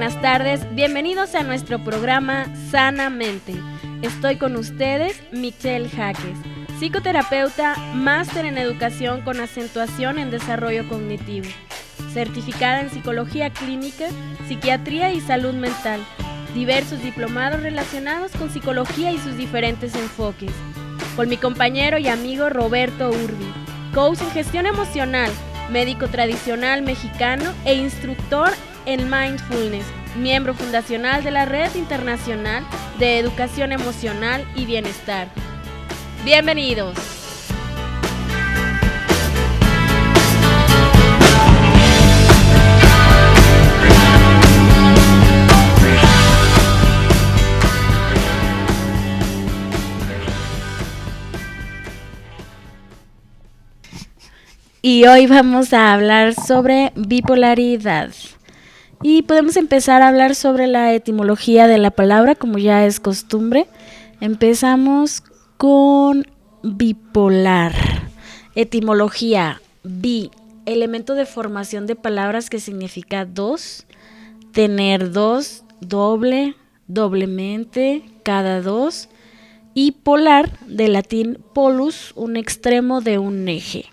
buenas tardes, bienvenidos a nuestro programa Sanamente. Estoy con ustedes, Michelle Jaques, psicoterapeuta, máster en educación con acentuación en desarrollo cognitivo, certificada en psicología clínica, psiquiatría y salud mental, diversos diplomados relacionados con psicología y sus diferentes enfoques. Con mi compañero y amigo Roberto Urbi, coach en gestión emocional, médico tradicional mexicano e instructor en mindfulness, miembro fundacional de la Red Internacional de Educación Emocional y Bienestar. ¡Bienvenidos! Y hoy vamos a hablar sobre bipolaridad. Y podemos empezar a hablar sobre la etimología de la palabra, como ya es costumbre. Empezamos con bipolar. Etimología, bi, elemento de formación de palabras que significa dos, tener dos, doble, doblemente, cada dos. Y polar, de latín polus, un extremo de un eje.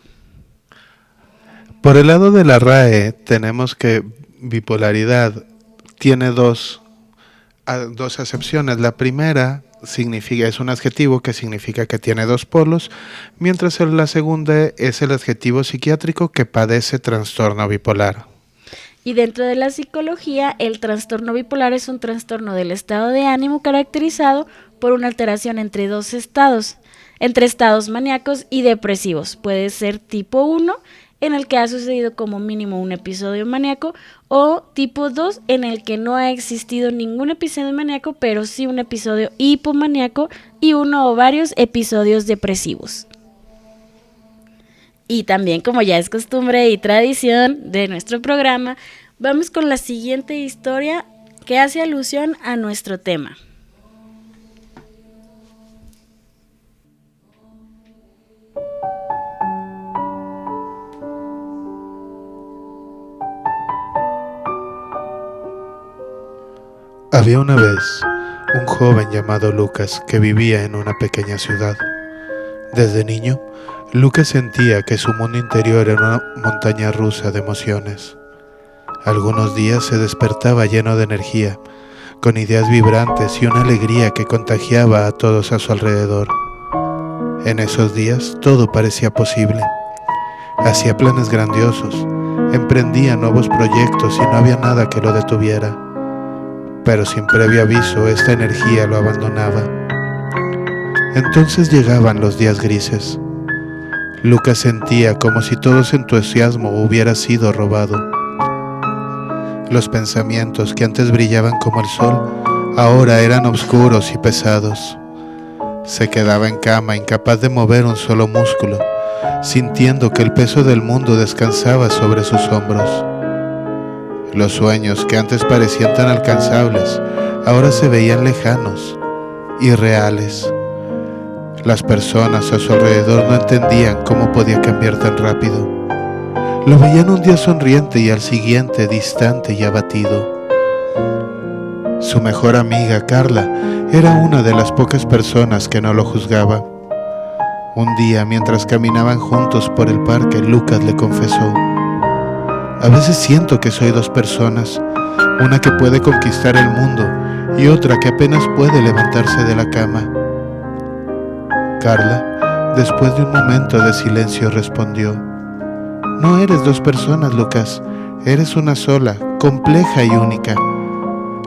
Por el lado de la RAE tenemos que bipolaridad tiene dos acepciones. La primera es un adjetivo que significa que tiene dos polos, mientras la segunda es el adjetivo psiquiátrico que padece trastorno bipolar. Y dentro de la psicología, el trastorno bipolar es un trastorno del estado de ánimo caracterizado por una alteración entre estados maníacos y depresivos. Puede ser tipo 1, en el que ha sucedido como mínimo un episodio maníaco, o tipo 2, en el que no ha existido ningún episodio maníaco, pero sí un episodio hipomaníaco y uno o varios episodios depresivos. Y también, como ya es costumbre y tradición de nuestro programa, vamos con la siguiente historia que hace alusión a nuestro tema. Había una vez un joven llamado Lucas que vivía en una pequeña ciudad. Desde niño, Lucas sentía que su mundo interior era una montaña rusa de emociones. Algunos días se despertaba lleno de energía, con ideas vibrantes y una alegría que contagiaba a todos a su alrededor. En esos días todo parecía posible. Hacía planes grandiosos, emprendía nuevos proyectos y no había nada que lo detuviera. Pero sin previo aviso, esta energía lo abandonaba. Entonces llegaban los días grises. Lucas sentía como si todo su entusiasmo hubiera sido robado. Los pensamientos que antes brillaban como el sol, ahora eran oscuros y pesados. Se quedaba en cama, incapaz de mover un solo músculo, sintiendo que el peso del mundo descansaba sobre sus hombros. Los sueños que antes parecían tan alcanzables, ahora se veían lejanos, irreales. Las personas a su alrededor no entendían cómo podía cambiar tan rápido. Lo veían un día sonriente y al siguiente distante y abatido. Su mejor amiga, Carla, era una de las pocas personas que no lo juzgaba. Un día, mientras caminaban juntos por el parque, Lucas le confesó: a veces siento que soy dos personas, una que puede conquistar el mundo y otra que apenas puede levantarse de la cama. Carla, después de un momento de silencio, respondió: no eres dos personas, Lucas, eres una sola, compleja y única.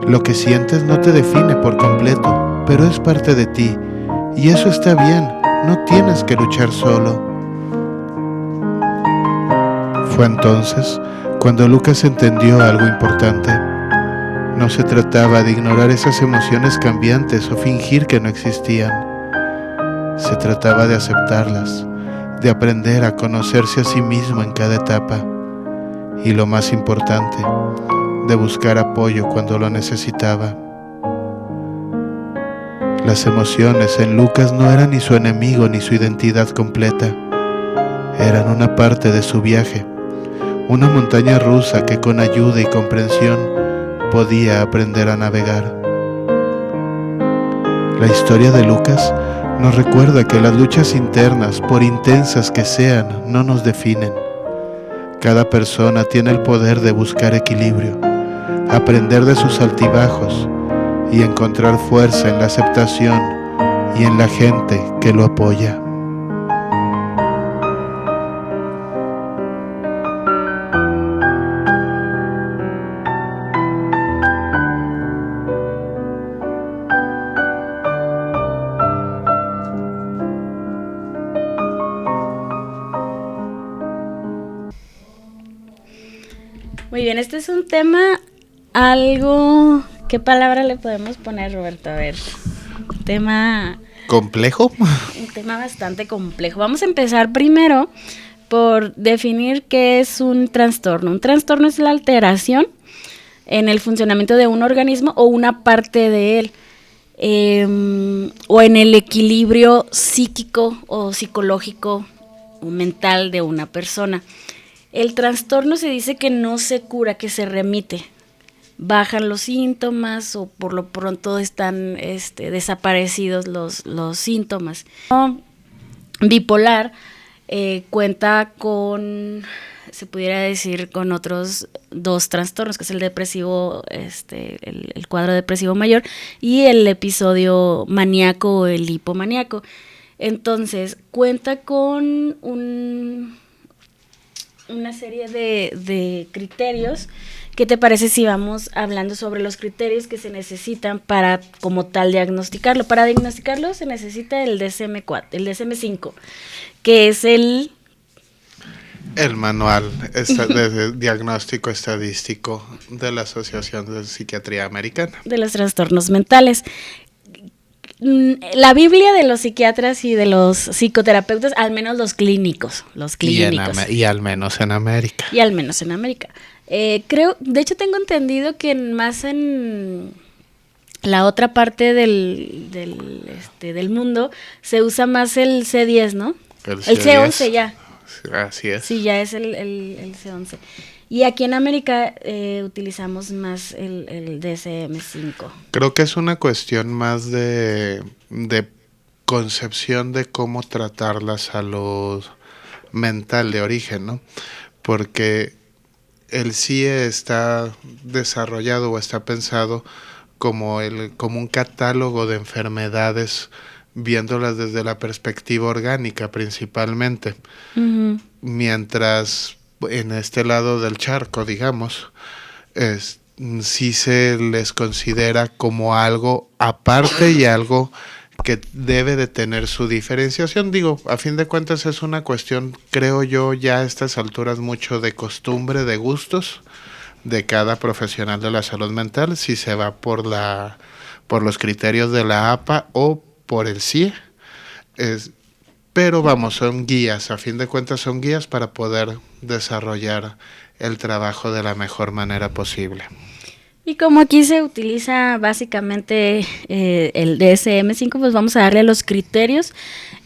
Lo que sientes no te define por completo, pero es parte de ti, y eso está bien, no tienes que luchar solo. Fue entonces cuando Lucas entendió algo importante. No se trataba de ignorar esas emociones cambiantes o fingir que no existían. Se trataba de aceptarlas, de aprender a conocerse a sí mismo en cada etapa. Y lo más importante, de buscar apoyo cuando lo necesitaba. Las emociones en Lucas no eran ni su enemigo ni su identidad completa. Eran una parte de su viaje. Una montaña rusa que con ayuda y comprensión podía aprender a navegar. La historia de Lucas nos recuerda que las luchas internas, por intensas que sean, no nos definen. Cada persona tiene el poder de buscar equilibrio, aprender de sus altibajos y encontrar fuerza en la aceptación y en la gente que lo apoya. Muy bien, este es un tema algo... ¿Qué palabra le podemos poner, Roberto? A ver, tema... ¿Complejo? Un tema bastante complejo. Vamos a empezar primero por definir qué es un trastorno. Un trastorno es la alteración en el funcionamiento de un organismo o una parte de él, o en el equilibrio psíquico o psicológico o mental de una persona. El trastorno se dice que no se cura, que se remite. Bajan los síntomas o por lo pronto están desaparecidos los síntomas. Bipolar cuenta con, se pudiera decir, con otros dos trastornos, que es el depresivo, el cuadro depresivo mayor y el episodio maníaco o el hipomaníaco. Entonces, cuenta con una serie de criterios. ¿Qué te parece si vamos hablando sobre los criterios que se necesitan para, como tal, diagnosticarlo? Para diagnosticarlo se necesita el DSM-4, el DSM-5, que es el manual de diagnóstico estadístico de la Asociación de Psiquiatría Americana. De los trastornos mentales. La Biblia de los psiquiatras y de los psicoterapeutas, al menos los clínicos. Y al menos en América. Creo, de hecho tengo entendido que más en la otra parte del mundo se usa más el C10, ¿no? El C11 ya. Así es. Sí, ya es el C11. Y aquí en América utilizamos más el DSM-5. Creo que es una cuestión más de concepción de cómo tratar la salud mental de origen, ¿no? Porque el CIE está desarrollado o está pensado como un catálogo de enfermedades, viéndolas desde la perspectiva orgánica principalmente. Uh-huh. Mientras en este lado del charco, digamos, sí se les considera como algo aparte y algo que debe de tener su diferenciación. Digo, a fin de cuentas es una cuestión, creo yo, ya a estas alturas mucho de costumbre, de gustos de cada profesional de la salud mental, si se va por los criterios de la APA o por el CIE. Pero vamos, son guías, a fin de cuentas son guías para poder desarrollar el trabajo de la mejor manera posible. Y como aquí se utiliza básicamente el DSM-5, pues vamos a darle los criterios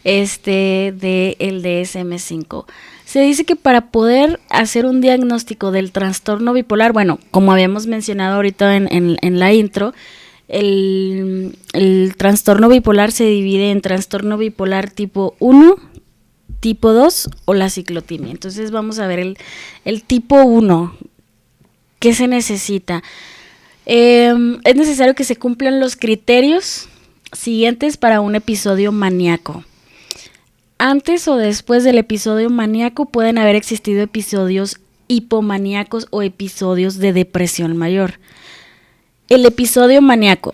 del DSM-5. Se dice que para poder hacer un diagnóstico del trastorno bipolar, bueno, como habíamos mencionado ahorita en la intro, el trastorno bipolar se divide en trastorno bipolar tipo 1, tipo 2 o la ciclotimia. Entonces vamos a ver el tipo 1. ¿Qué se necesita? Es necesario que se cumplan los criterios siguientes para un episodio maníaco. Antes o después del episodio maníaco pueden haber existido episodios hipomaníacos o episodios de depresión mayor. El episodio maníaco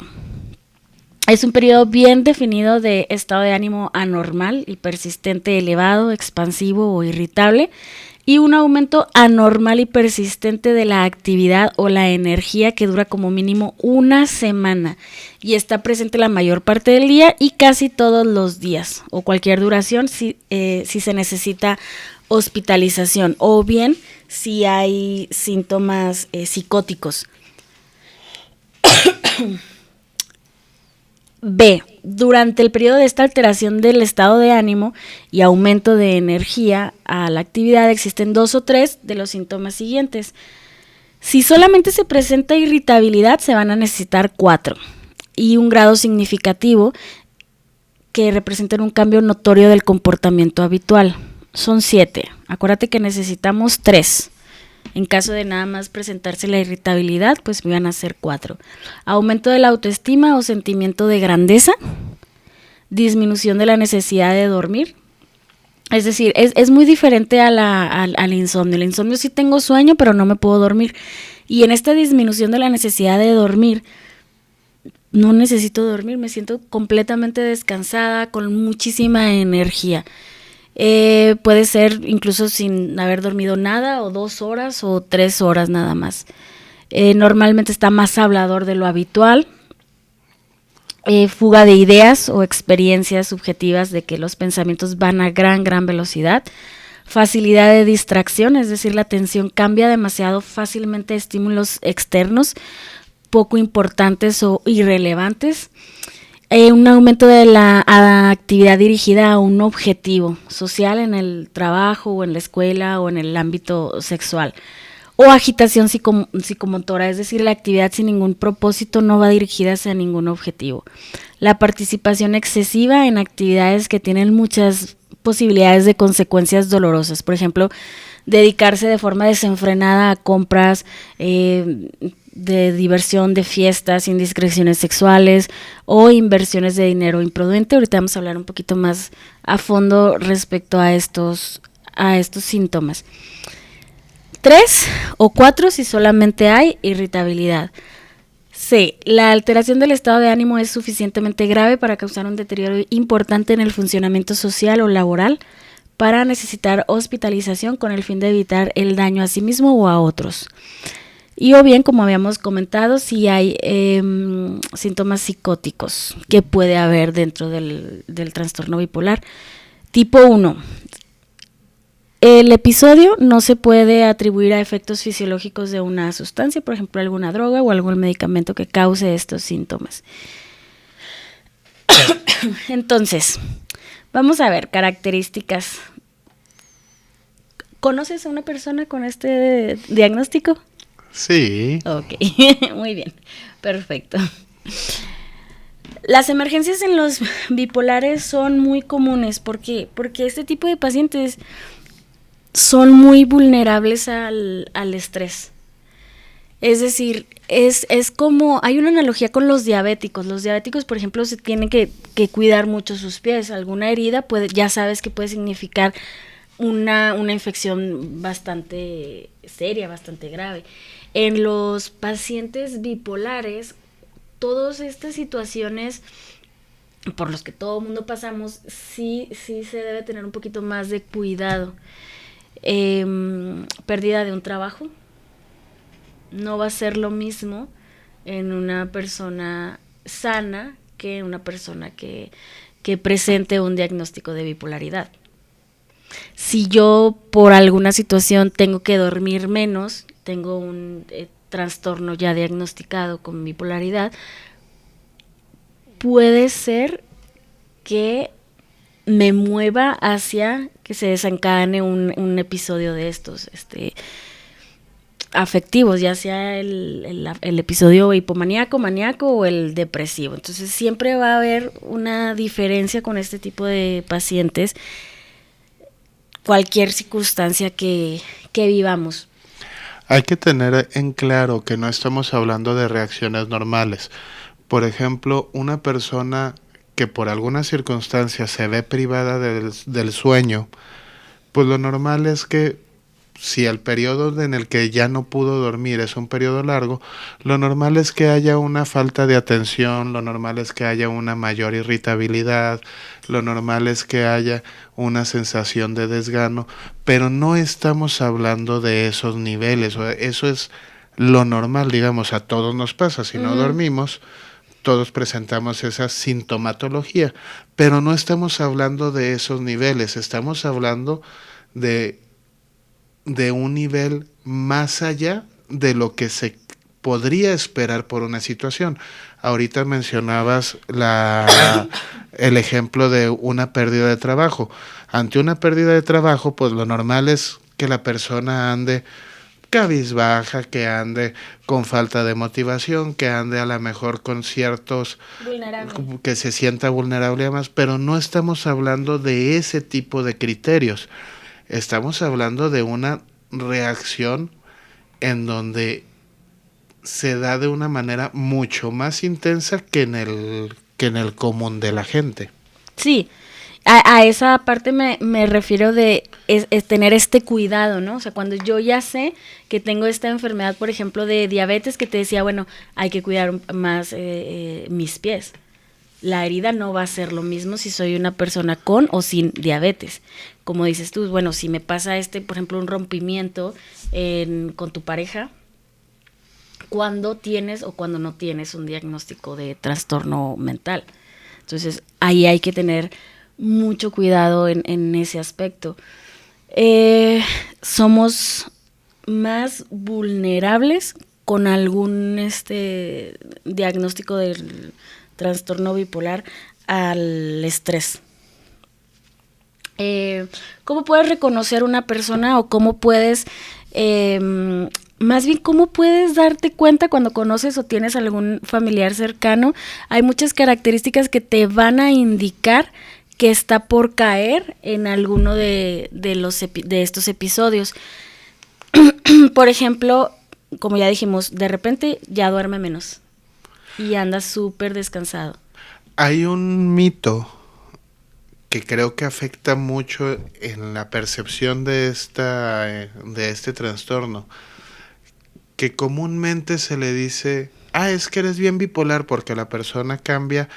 es un periodo bien definido de estado de ánimo anormal y persistente, elevado, expansivo o irritable, y un aumento anormal y persistente de la actividad o la energía que dura como mínimo una semana y está presente la mayor parte del día y casi todos los días, o cualquier duración si se necesita hospitalización o bien si hay síntomas psicóticos. B. Durante el periodo de esta alteración del estado de ánimo y aumento de energía a la actividad existen 2 o 3 de los síntomas siguientes. Si solamente se presenta irritabilidad, se van a necesitar 4 y un grado significativo que representen un cambio notorio del comportamiento habitual. Son 7. Acuérdate que necesitamos 3. En caso de nada más presentarse la irritabilidad, pues van a ser 4. Aumento de la autoestima o sentimiento de grandeza. Disminución de la necesidad de dormir. Es decir, es muy diferente al insomnio. El insomnio sí tengo sueño, pero no me puedo dormir. Y en esta disminución de la necesidad de dormir, no necesito dormir, me siento completamente descansada, con muchísima energía. Puede ser incluso sin haber dormido nada, o 2 horas o 3 horas nada más. Normalmente está más hablador de lo habitual. Fuga de ideas o experiencias subjetivas de que los pensamientos van a gran velocidad. Facilidad de distracción, es decir, la atención cambia demasiado fácilmente a estímulos externos poco importantes o irrelevantes. Un aumento de la actividad dirigida a un objetivo social en el trabajo o en la escuela o en el ámbito sexual. O agitación psicomotora, es decir, la actividad sin ningún propósito no va dirigida hacia ningún objetivo. La participación excesiva en actividades que tienen muchas posibilidades de consecuencias dolorosas. Por ejemplo, dedicarse de forma desenfrenada a compras, de diversión, de fiestas, indiscreciones sexuales o inversiones de dinero imprudente. Ahorita vamos a hablar un poquito más a fondo respecto a estos síntomas. 3 o 4 si solamente hay irritabilidad. C. La alteración del estado de ánimo es suficientemente grave para causar un deterioro importante en el funcionamiento social o laboral para necesitar hospitalización con el fin de evitar el daño a sí mismo o a otros. Y o bien, como habíamos comentado, si hay síntomas psicóticos que puede haber dentro del trastorno bipolar. Tipo 1. El episodio no se puede atribuir a efectos fisiológicos de una sustancia, por ejemplo, alguna droga o algún medicamento que cause estos síntomas. Entonces, vamos a ver características. ¿Conoces a una persona con este diagnóstico? Sí. Ok, muy bien, perfecto. Las emergencias en los bipolares son muy comunes. ¿Por qué? Porque este tipo de pacientes son muy vulnerables al estrés. Es decir, es como, hay una analogía con los diabéticos. Los diabéticos, por ejemplo, se tienen que cuidar mucho sus pies. Alguna herida ya sabes que puede significar una infección bastante seria, bastante grave. En los pacientes bipolares, todas estas situaciones por los que todo el mundo pasamos, sí se debe tener un poquito más de cuidado. Pérdida de un trabajo no va a ser lo mismo en una persona sana que una persona que presente un diagnóstico de bipolaridad. Si yo por alguna situación tengo que dormir menos, tengo un trastorno ya diagnosticado con bipolaridad, puede ser que me mueva hacia que se desencadene un episodio de estos afectivos, ya sea el episodio hipomaníaco, maníaco o el depresivo. Entonces siempre va a haber una diferencia con este tipo de pacientes, cualquier circunstancia que vivamos. Hay que tener en claro que no estamos hablando de reacciones normales. Por ejemplo, una persona que por alguna circunstancia se ve privada del sueño, pues lo normal es que si el periodo en el que ya no pudo dormir es un periodo largo, lo normal es que haya una falta de atención, lo normal es que haya una mayor irritabilidad, lo normal es que haya una sensación de desgano, pero no estamos hablando de esos niveles. Eso es lo normal, digamos, a todos nos pasa. Si no dormimos, todos presentamos esa sintomatología, pero no estamos hablando de esos niveles, estamos hablando de un nivel más allá de lo que se podría esperar por una situación. Ahorita mencionabas el ejemplo de una pérdida de trabajo. Ante una pérdida de trabajo, pues lo normal es que la persona ande cabizbaja, que ande con falta de motivación, que ande a lo mejor con ciertos... vulnerable. Que se sienta vulnerable además, pero no estamos hablando de ese tipo de criterios. Estamos hablando de una reacción en donde se da de una manera mucho más intensa que en el común de la gente. Sí, a esa parte me refiero de es tener este cuidado, ¿no? O sea, cuando yo ya sé que tengo esta enfermedad, por ejemplo, de diabetes, que te decía, bueno, hay que cuidar más mis pies. La herida no va a ser lo mismo si soy una persona con o sin diabetes. Como dices tú, bueno, si me pasa por ejemplo, un rompimiento con tu pareja, ¿cuándo tienes o cuándo no tienes un diagnóstico de trastorno mental? Entonces, ahí hay que tener mucho cuidado en ese aspecto. Somos más vulnerables con algún diagnóstico del trastorno bipolar al estrés. ¿Cómo puedes reconocer una persona o cómo puedes, más bien cómo puedes darte cuenta cuando conoces o tienes algún familiar cercano? Hay muchas características que te van a indicar que está por caer en alguno de estos episodios. Por ejemplo, como ya dijimos, de repente ya duerme menos y anda súper descansado. Hay un mito que creo que afecta mucho en la percepción de este trastorno, que comúnmente se le dice, es que eres bien bipolar porque la persona cambia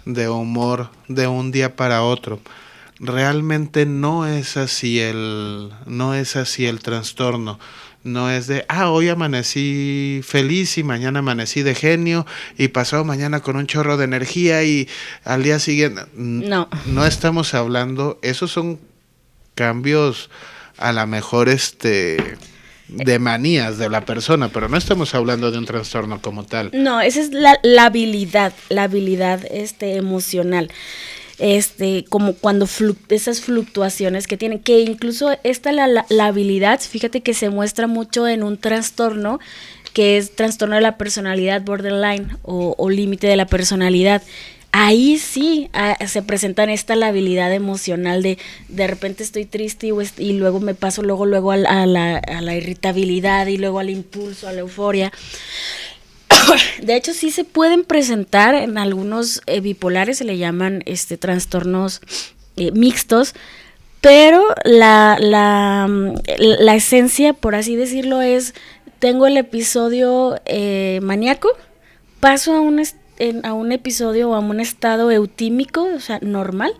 de humor de un día para otro. Realmente no es así el trastorno. No es de, hoy amanecí feliz y mañana amanecí de genio y pasado mañana con un chorro de energía y al día siguiente... No. No estamos hablando, esos son cambios a lo mejor de manías de la persona, pero no estamos hablando de un trastorno como tal. No, esa es la habilidad emocional. Como cuando esas fluctuaciones que tienen, que incluso la habilidad, fíjate que se muestra mucho en un trastorno que es trastorno de la personalidad borderline o límite de la personalidad. Ahí sí se presentan la habilidad emocional de repente estoy triste y luego me paso luego a la irritabilidad y luego al impulso, a la euforia. De hecho, sí se pueden presentar en algunos bipolares, se le llaman trastornos mixtos, pero la esencia, por así decirlo, es, tengo el episodio maníaco, paso a un episodio o a un estado eutímico, o sea, normal,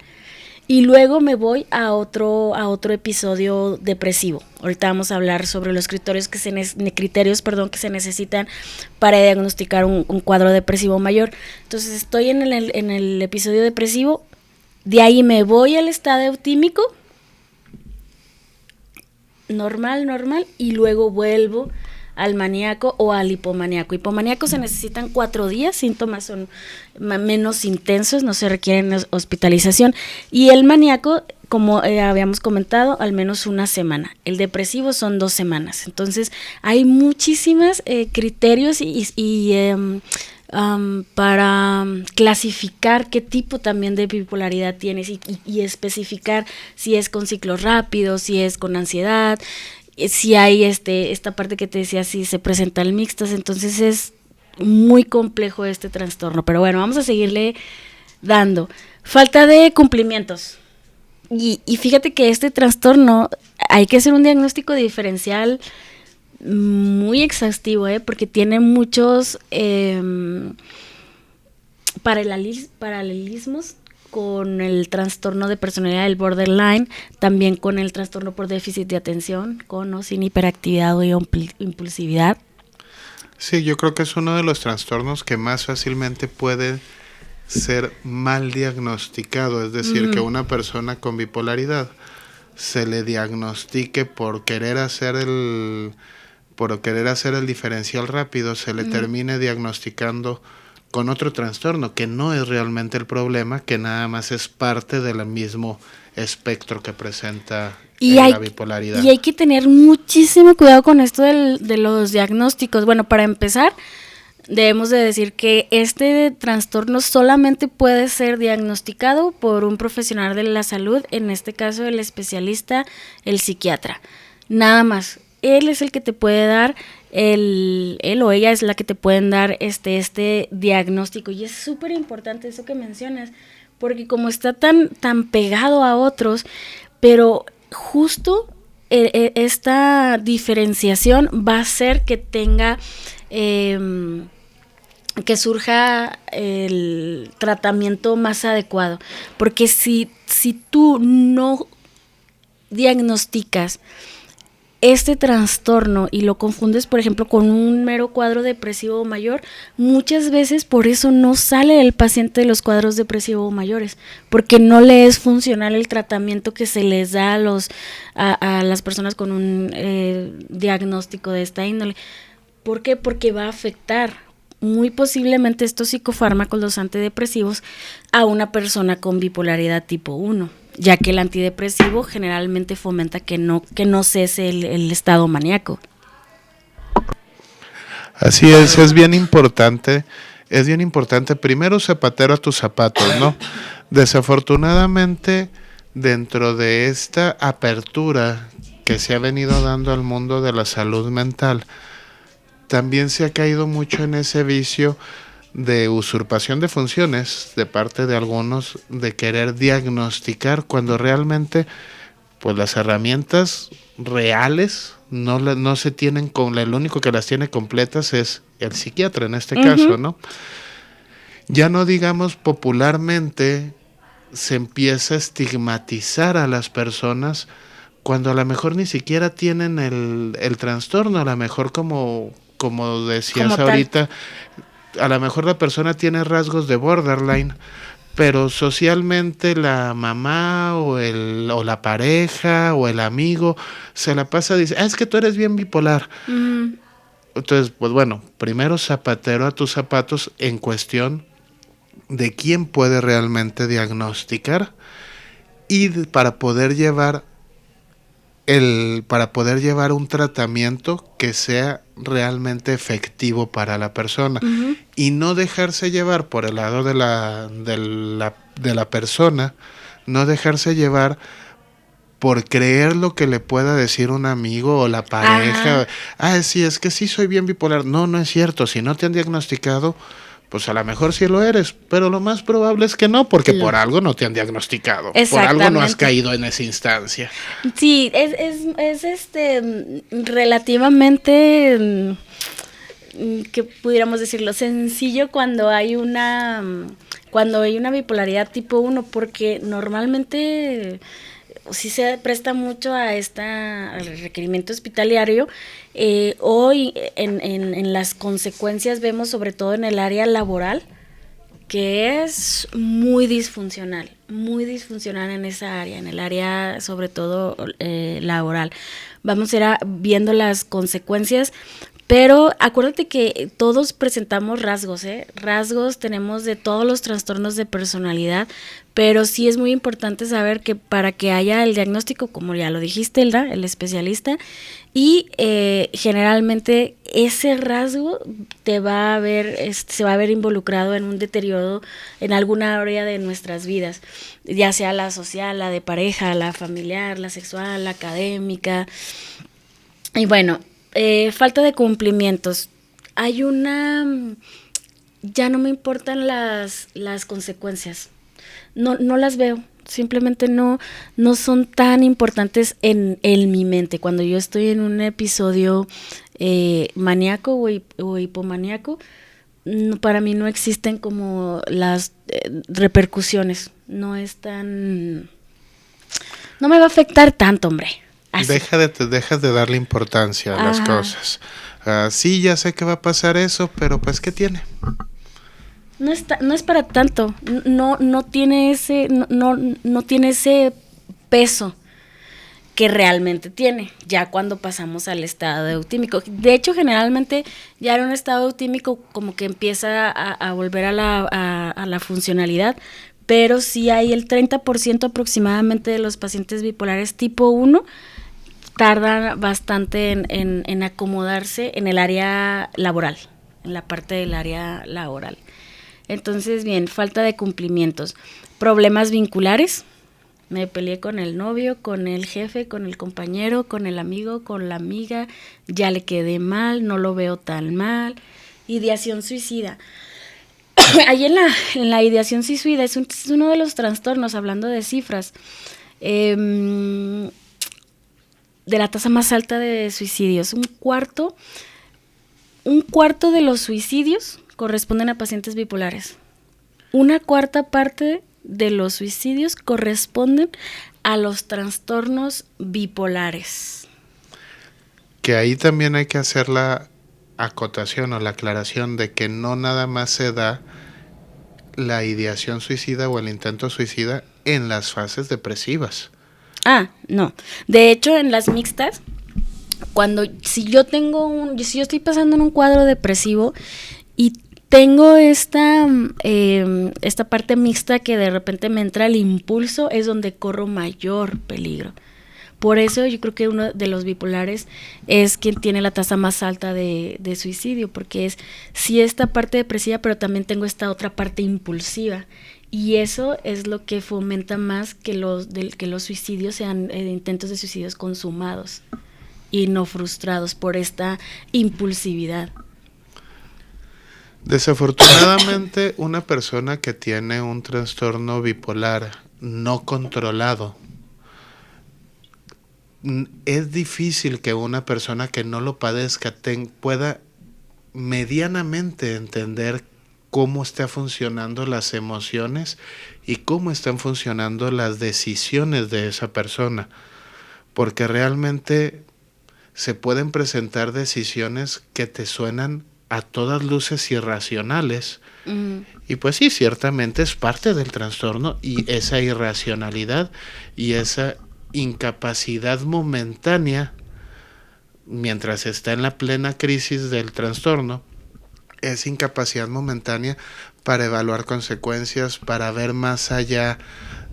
y luego me voy a otro episodio depresivo. Ahorita vamos a hablar sobre los criterios que se necesitan para diagnosticar un cuadro depresivo mayor. Entonces estoy en el episodio depresivo, de ahí me voy al estado eutímico, normal, y luego vuelvo al maníaco o al hipomaníaco. Hipomaníaco se necesitan 4 días, síntomas son menos intensos, no se requieren hospitalización. Y el maníaco, como habíamos comentado, al menos 1 semana. El depresivo son 2 semanas. Entonces, hay muchísimos criterios para clasificar qué tipo también de bipolaridad tienes y especificar si es con ciclos rápidos, si es con ansiedad, si hay esta parte que te decía, si se presentan mixtas. Entonces es muy complejo este trastorno, pero bueno, vamos a seguirle dando. Falta de cumplimientos. Y fíjate que este trastorno hay que hacer un diagnóstico diferencial muy exhaustivo, porque tiene muchos paralelismos con el trastorno de personalidad del borderline, también con el trastorno por déficit de atención, con o sin hiperactividad o impulsividad. Sí, yo creo que es uno de los trastornos que más fácilmente puede ser mal diagnosticado, es decir, que una persona con bipolaridad se le diagnostique por querer hacer el diferencial rápido, se le termine diagnosticando con otro trastorno, que no es realmente el problema, que nada más es parte del mismo espectro que presenta la bipolaridad. Y hay que tener muchísimo cuidado con esto de los diagnósticos. Bueno, para empezar, debemos de decir que este trastorno solamente puede ser diagnosticado por un profesional de la salud, en este caso el especialista, el psiquiatra. Nada más. Él es el que te puede dar, él o ella es la que te pueden dar este diagnóstico. Y es súper importante eso que mencionas, porque como está tan pegado a otros, pero justo esta diferenciación va a hacer que tenga, que surja el tratamiento más adecuado. Porque si tú no diagnosticas este trastorno y lo confundes, por ejemplo, con un mero cuadro depresivo mayor, muchas veces por eso no sale el paciente de los cuadros depresivos mayores, porque no le es funcional el tratamiento que se les da a las personas con un diagnóstico de esta índole. ¿Por qué? Porque va a afectar muy posiblemente estos psicofármacos, los antidepresivos, a una persona con bipolaridad tipo 1. Ya que el antidepresivo generalmente fomenta que no cese el estado maníaco. Así es bien importante primero zapatero a tus zapatos, ¿no? Desafortunadamente, dentro de esta apertura que se ha venido dando al mundo de la salud mental, también se ha caído mucho en ese vicio de usurpación de funciones de parte de algunos, de querer diagnosticar cuando realmente pues las herramientas reales no se tienen, el único que las tiene completas es el psiquiatra en este caso, ¿no? Ya no digamos popularmente se empieza a estigmatizar a las personas cuando a lo mejor ni siquiera tienen el trastorno, a lo mejor como decías como ahorita, a lo mejor la persona tiene rasgos de borderline, pero socialmente la mamá o la pareja o el amigo se la pasa, dice, es que tú eres bien bipolar. Entonces, pues bueno, primero zapatero a tus zapatos en cuestión de quién puede realmente diagnosticar y para poder llevar un tratamiento que sea realmente efectivo para la persona y no dejarse llevar por el lado de la persona, no dejarse llevar por creer lo que le pueda decir un amigo o la pareja. Sí, es que sí soy bien bipolar. No es cierto. Si no te han diagnosticado, pues a lo mejor sí lo eres, pero lo más probable es que no, porque por algo no te han diagnosticado, por algo no has caído en esa instancia. Sí, es relativamente, que pudiéramos decirlo, sencillo cuando hay una bipolaridad tipo 1, porque normalmente sí se presta mucho al requerimiento hospitalario. Hoy en las consecuencias vemos, sobre todo en el área laboral, que es muy disfuncional en esa área, en el área sobre todo laboral. Vamos a ir viendo las consecuencias, pero acuérdate que todos presentamos rasgos, rasgos tenemos de todos los trastornos de personalidad, pero sí es muy importante saber que para que haya el diagnóstico, como ya lo dijiste, Hilda, el especialista, y generalmente ese rasgo se va a ver involucrado en un deterioro en alguna área de nuestras vidas, ya sea la social, la de pareja, la familiar, la sexual, la académica. Y bueno, falta de cumplimientos. Ya no me importan las consecuencias. No las veo. Simplemente no son tan importantes en mi mente. Cuando yo estoy en un episodio maníaco o hipomaníaco, para mí no existen como las repercusiones. No me va a afectar tanto, hombre. Dejas de darle importancia a las cosas. Sí, ya sé que va a pasar eso, pero pues ¿qué tiene? No es para tanto. No tiene ese peso. que realmente tiene, ya cuando pasamos al estado eutímico. De hecho, generalmente ya en un estado eutímico como que empieza a volver a la funcionalidad, pero sí hay el 30% aproximadamente de los pacientes bipolares tipo 1 tardan bastante en acomodarse en el área laboral, en la parte del área laboral. Entonces, bien, falta de cumplimientos, problemas vinculares. Me peleé con el novio, con el jefe, con el compañero, con el amigo, con la amiga, ya le quedé mal, no lo veo tan mal. Ideación suicida. Ahí en la ideación suicida es uno de los trastornos, hablando de cifras, de la tasa más alta de suicidios. Un cuarto de los suicidios corresponden a pacientes bipolares. Una cuarta parte de los suicidios corresponden a los trastornos bipolares. Que ahí también hay que hacer la acotación o la aclaración de que no nada más se da la ideación suicida o el intento suicida en las fases depresivas. No. De hecho, en las mixtas, si yo estoy pasando en un cuadro depresivo y tengo esta parte mixta que de repente me entra el impulso, es donde corro mayor peligro. Por eso yo creo que uno de los bipolares es quien tiene la tasa más alta de suicidio, porque es sí esta parte depresiva, pero también tengo esta otra parte impulsiva. Y eso es lo que fomenta más que los suicidios sean intentos de suicidios consumados y no frustrados por esta impulsividad. Desafortunadamente, una persona que tiene un trastorno bipolar no controlado, es difícil que una persona que no lo padezca pueda medianamente entender cómo están funcionando las emociones y cómo están funcionando las decisiones de esa persona, porque realmente se pueden presentar decisiones que te suenan a todas luces irracionales. Y pues sí, ciertamente es parte del trastorno, y esa irracionalidad y esa incapacidad momentánea mientras está en la plena crisis del trastorno, es incapacidad momentánea para evaluar consecuencias, para ver más allá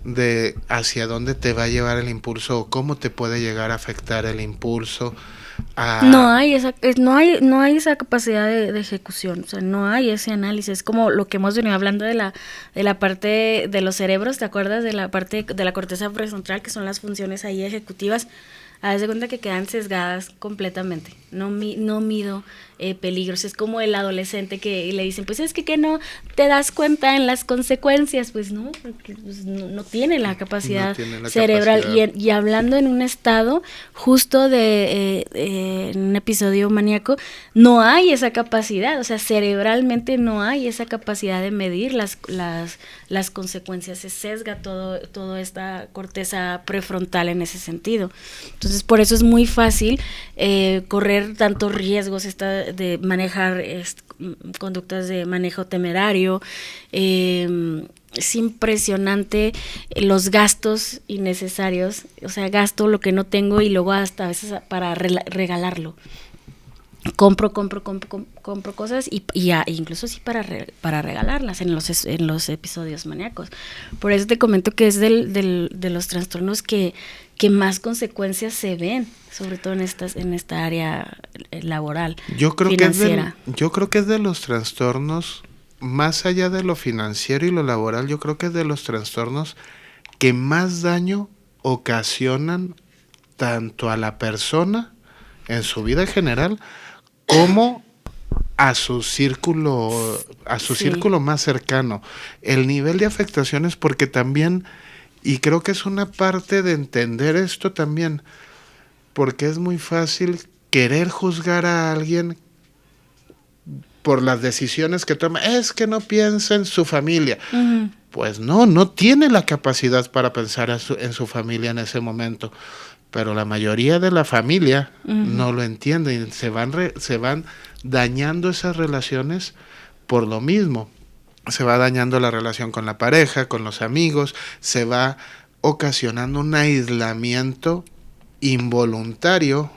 de hacia dónde te va a llevar el impulso o cómo te puede llegar a afectar el impulso. No hay esa capacidad de ejecución, o sea, no hay ese análisis, como lo que hemos venido hablando de la parte de los cerebros, ¿te acuerdas? De la parte de la corteza prefrontal, que son las funciones ahí ejecutivas. Haz de cuenta que quedan sesgadas completamente. No mido peligros. Es como el adolescente que le dicen, pues es que no te das cuenta en las consecuencias. Pues no, porque pues no tiene la capacidad cerebral. Y hablando en un estado justo en un episodio maníaco, no hay esa capacidad. O sea, cerebralmente no hay esa capacidad de medir las consecuencias. Se sesga toda esta corteza prefrontal en ese sentido. Entonces, por eso es muy fácil correr tantos riesgos de manejar conductas de manejo temerario. Es impresionante los gastos innecesarios. O sea, gasto lo que no tengo y luego hasta a veces para regalarlo. Compro cosas y incluso sí para regalarlas en los episodios maníacos. Por eso te comento que es de los trastornos que más consecuencias se ven, sobre todo en esta área laboral, financiera. Yo creo que es de los trastornos, más allá de lo financiero y lo laboral, yo creo que es de los trastornos que más daño ocasionan tanto a la persona en su vida general como a su círculo más cercano. El nivel de afectaciones, porque también, y creo que es una parte de entender esto también, porque es muy fácil querer juzgar a alguien por las decisiones que toma. Es que no piensa en su familia. Uh-huh. Pues no tiene la capacidad para pensar en su familia en ese momento. Pero la mayoría de la familia no lo entiende y se van dañando esas relaciones por lo mismo. Se va dañando la relación con la pareja, con los amigos, se va ocasionando un aislamiento involuntario,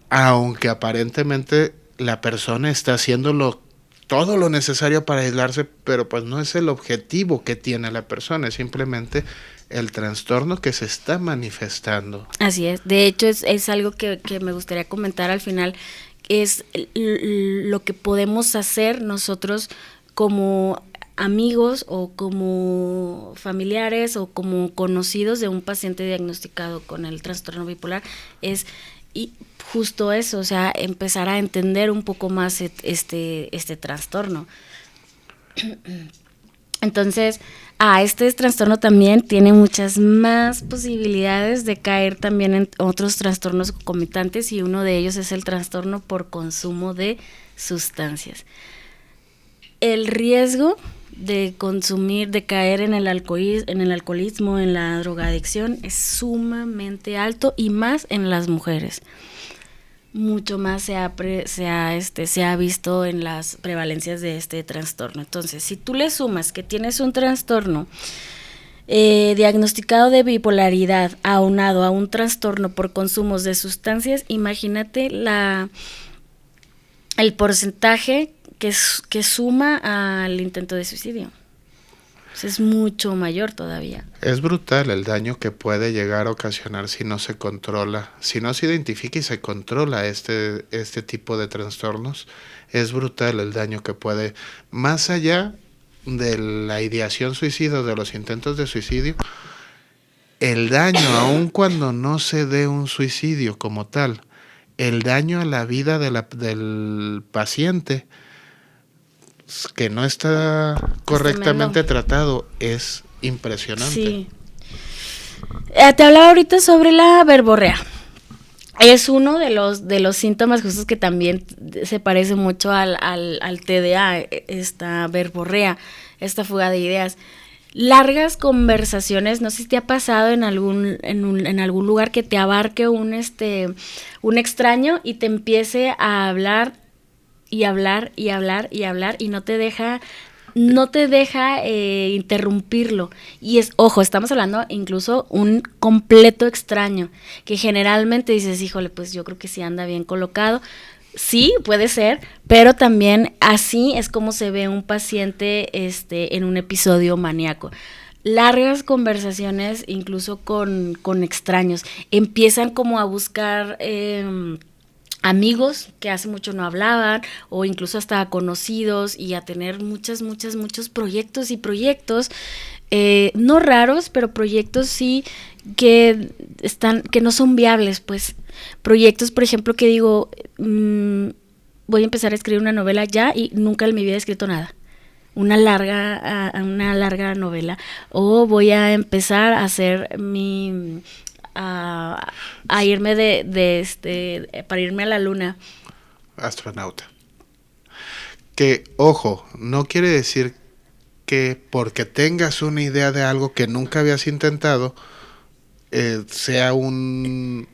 aunque aparentemente la persona está haciendo todo lo necesario para aislarse, pero pues no es el objetivo que tiene la persona, es simplemente el trastorno que se está manifestando. Así es, de hecho es algo que me gustaría comentar al final, es lo que podemos hacer nosotros como amigos o como familiares o como conocidos de un paciente diagnosticado con el trastorno bipolar, es justo eso, o sea, empezar a entender un poco más este trastorno. Entonces, este trastorno también tiene muchas más posibilidades de caer también en otros trastornos concomitantes, y uno de ellos es el trastorno por consumo de sustancias. El riesgo de consumir, de caer en el alcoholismo, en la drogadicción, es sumamente alto, y más en las mujeres. Mucho más se ha visto en las prevalencias de este trastorno. Entonces, si tú le sumas que tienes un trastorno diagnosticado de bipolaridad aunado a un trastorno por consumos de sustancias, imagínate el porcentaje que suma al intento de suicidio. Es mucho mayor todavía. Es brutal el daño que puede llegar a ocasionar si no se controla, si no se identifica y se controla este tipo de trastornos. Es brutal el daño que puede, más allá de la ideación suicida, de los intentos de suicidio, el daño, aun cuando no se dé un suicidio como tal, el daño a la vida del paciente que no está correctamente tratado es impresionante. Sí. Te hablaba ahorita sobre la verborrea. Es uno de los síntomas justos que también se parece mucho al TDA, esta verborrea, esta fuga de ideas. Largas conversaciones, no sé si te ha pasado en algún lugar que te abarque un extraño y te empiece a hablar y hablar y hablar y hablar, y no te deja interrumpirlo. Y ojo, estamos hablando incluso un completo extraño, que generalmente dices, híjole, pues yo creo que sí anda bien colocado. Sí, puede ser, pero también así es como se ve un paciente en un episodio maníaco. Largas conversaciones, incluso con extraños. Empiezan como a buscar amigos que hace mucho no hablaban, o incluso hasta conocidos, y a tener muchos proyectos, no raros, pero proyectos sí que no son viables, pues. Proyectos, por ejemplo, que digo, voy a empezar a escribir una novela ya, y nunca en mi vida he escrito nada. Una larga novela. O voy a empezar a hacer a irme para irme a la luna. Astronauta. Que, ojo, no quiere decir que porque tengas una idea de algo que nunca habías intentado, sea un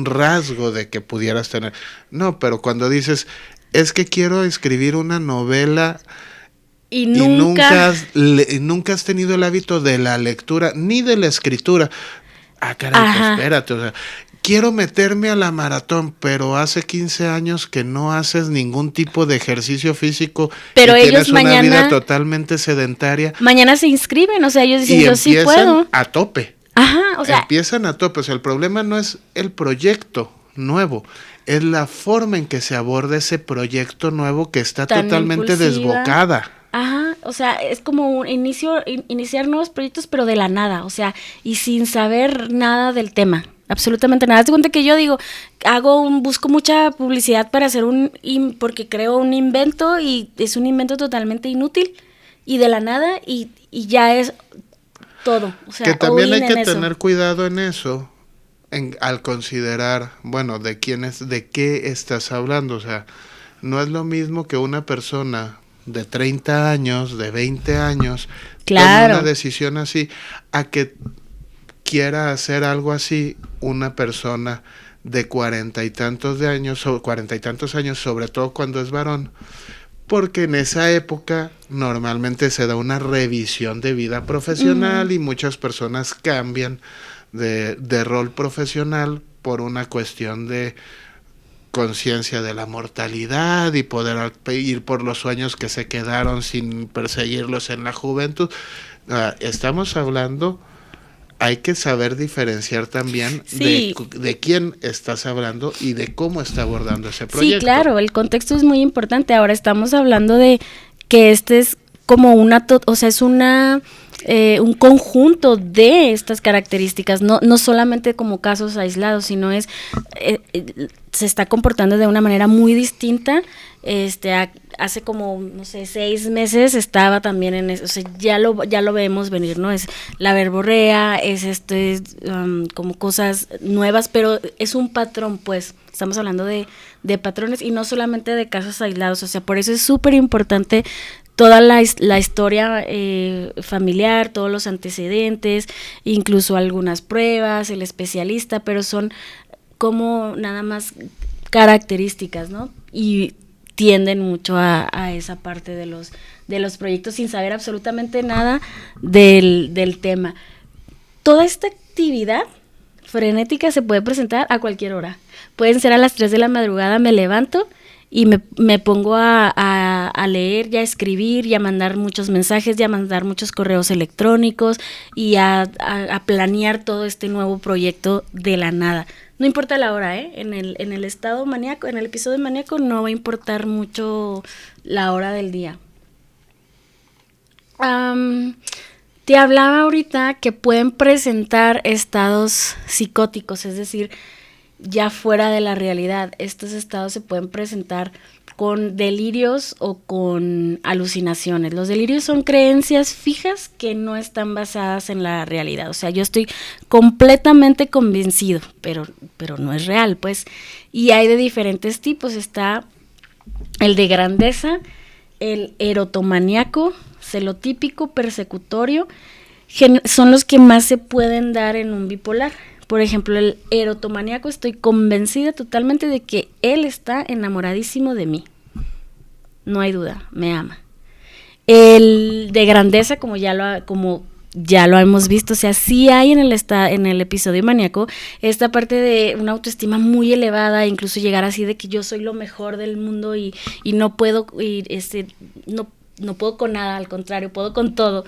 rasgo de que pudieras tener. No, pero cuando dices, es que quiero escribir una novela y nunca has tenido el hábito de la lectura ni de la escritura. Caray, pues espérate, o sea, quiero meterme a la maratón, pero hace 15 años que no haces ningún tipo de ejercicio físico, pero y tienes una vida totalmente sedentaria. Mañana se inscriben, o sea, ellos dicen, yo sí puedo. A tope. O sea, empiezan a tope. O sea, el problema no es el proyecto nuevo, es la forma en que se aborda ese proyecto nuevo que está totalmente desbocada. O sea, es como iniciar nuevos proyectos, pero de la nada, o sea, y sin saber nada del tema, absolutamente nada. Haz de cuenta que yo digo, busco mucha publicidad para hacer porque creo un invento, y es un invento totalmente inútil, y de la nada, y ya es todo. O sea, que también hay que tener cuidado en eso, al considerar, bueno, de qué estás hablando. O sea, no es lo mismo que una persona de 30 años, de 20 años, tome una decisión así, a que quiera hacer algo así una persona de 40 y tantos años, sobre todo cuando es varón, porque en esa época normalmente se da una revisión de vida profesional, y muchas personas cambian de rol profesional por una cuestión de conciencia de la mortalidad y poder ir por los sueños que se quedaron sin perseguirlos en la juventud. Estamos hablando, hay que saber diferenciar también de quién estás hablando y de cómo está abordando ese proyecto. Sí, claro, el contexto es muy importante. Ahora estamos hablando de que este es como es un conjunto de estas características, no solamente como casos aislados, sino se está comportando de una manera muy distinta. Hace como, no sé, 6 meses estaba también en eso, o sea, ya lo vemos venir, ¿no? Es la verborrea, como cosas nuevas, pero es un patrón, pues, estamos hablando de patrones y no solamente de casos aislados, o sea, por eso es súper importante toda la historia familiar, todos los antecedentes, incluso algunas pruebas, el especialista, pero son como nada más características, ¿no? Y tienden mucho a esa parte de los proyectos sin saber absolutamente nada del tema. Toda esta actividad frenética se puede presentar a cualquier hora. Pueden ser a las 3 de la madrugada, me levanto y me pongo a leer y a escribir y a mandar muchos mensajes y a mandar muchos correos electrónicos y a planear todo este nuevo proyecto de la nada. No importa la hora, en el estado maníaco, en el episodio maníaco no va a importar mucho la hora del día. Te hablaba ahorita que pueden presentar estados psicóticos, es decir, ya fuera de la realidad. Estos estados se pueden presentar con delirios o con alucinaciones. Los delirios son creencias fijas que no están basadas en la realidad. O sea, yo estoy completamente convencido, pero no es real, pues. Y hay de diferentes tipos. Está el de grandeza, el erotomaníaco, celotípico, persecutorio. Son los que más se pueden dar en un bipolar. Por ejemplo, el erotomaníaco, estoy convencida totalmente de que él está enamoradísimo de mí. No hay duda, me ama. El de grandeza, como ya lo hemos visto, o sea, sí hay en el episodio maníaco esta parte de una autoestima muy elevada, incluso llegar así de que yo soy lo mejor del mundo y no puedo, no puedo con nada, al contrario, puedo con todo.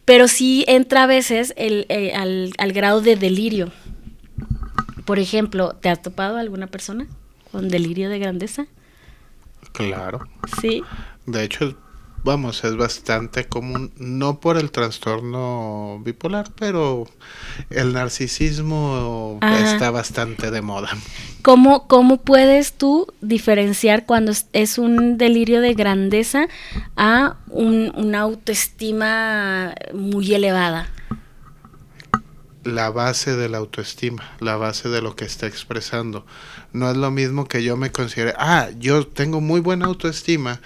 Pero sí entra a veces al grado de delirio. Por ejemplo, ¿te has topado a alguna persona con delirio de grandeza? Claro. Sí. De hecho, es bastante común, no por el trastorno bipolar, pero el narcisismo está bastante de moda. ¿Cómo puedes tú diferenciar cuando es un delirio de grandeza a una autoestima muy elevada? La base de la autoestima, la base de lo que está expresando. No es lo mismo que yo me considere, yo tengo muy buena autoestima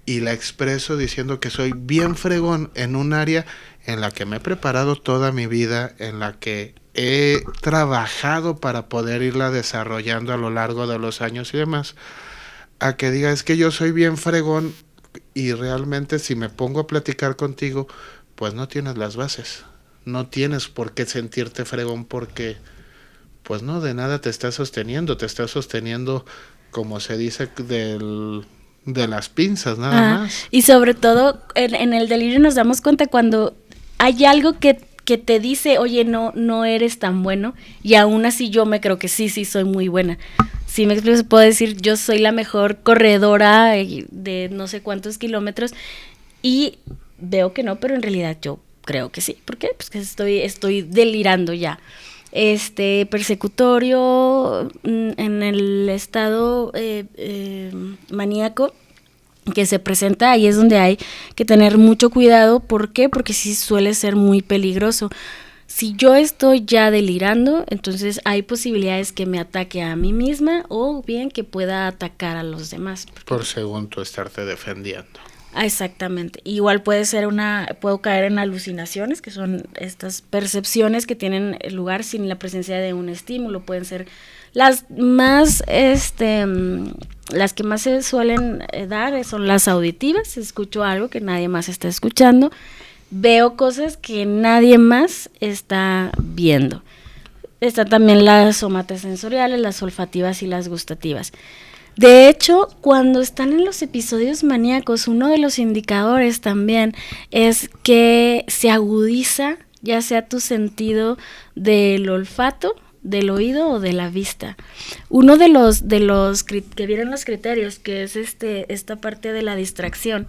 y la expreso diciendo que soy bien fregón en un área en la que me he preparado toda mi vida, en la que he trabajado para poder irla desarrollando a lo largo de los años y demás, a que diga, es que yo soy bien fregón y realmente si me pongo a platicar contigo, pues no tienes las bases. No tienes por qué sentirte fregón porque, pues no, de nada te estás sosteniendo, como se dice, de las pinzas, nada más. Y sobre todo, en el delirio nos damos cuenta cuando hay algo que te dice, oye, no eres tan bueno, y aún así yo me creo que sí, soy muy buena. Si me explico, puedo decir, yo soy la mejor corredora de no sé cuántos kilómetros, y veo que no, pero en realidad yo creo que sí. ¿Por qué? Pues que estoy delirando ya. Persecutorio, en el estado maníaco que se presenta, ahí es donde hay que tener mucho cuidado. ¿Por qué? Porque sí suele ser muy peligroso. Si yo estoy ya delirando, entonces hay posibilidades que me ataque a mí misma o bien que pueda atacar a los demás. Por según tú estarte defendiendo. Exactamente. Igual puedo caer en alucinaciones, que son estas percepciones que tienen lugar sin la presencia de un estímulo. Pueden ser las más, las que más se suelen dar son las auditivas. Escucho algo que nadie más está escuchando. Veo cosas que nadie más está viendo. Están también las somatosensoriales, las olfativas y las gustativas. De hecho, cuando están en los episodios maníacos, uno de los indicadores también es que se agudiza ya sea tu sentido del olfato, del oído o de la vista. Uno de los que vienen los criterios, que es esta parte de la distracción,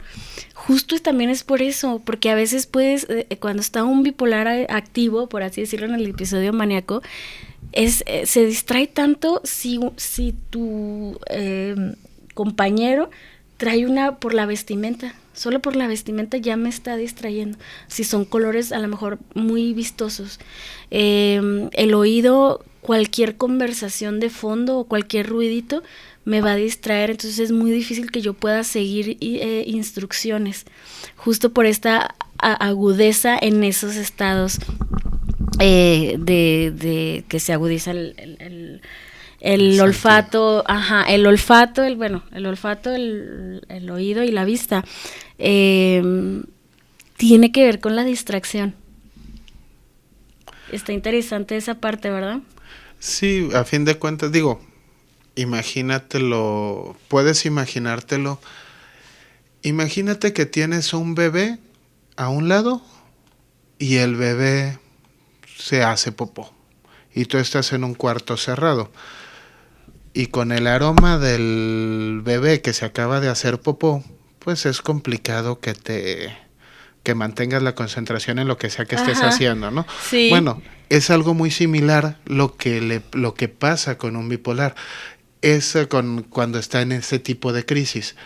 justo también es por eso, porque a veces puedes, cuando está un bipolar activo, por así decirlo, en el episodio maníaco, se distrae tanto si tu compañero trae por la vestimenta. Solo por la vestimenta ya me está distrayendo. Si son colores a lo mejor muy vistosos. El oído, cualquier conversación de fondo o cualquier ruidito me va a distraer. Entonces es muy difícil que yo pueda seguir instrucciones. Justo por esta agudeza en esos estados de que se agudiza el olfato, el olfato, el oído y la vista. Tiene que ver con la distracción. Está interesante esa parte, ¿verdad? Sí, a fin de cuentas, digo, imagínatelo, puedes imaginártelo. Imagínate que tienes un bebé a un lado y el bebé se hace popó y tú estás en un cuarto cerrado. Y con el aroma del bebé que se acaba de hacer popó, pues es complicado que mantengas la concentración en lo que sea que estés haciendo, ¿no? Sí. Bueno, es algo muy similar lo que pasa con un bipolar. Es cuando está en ese tipo de crisis.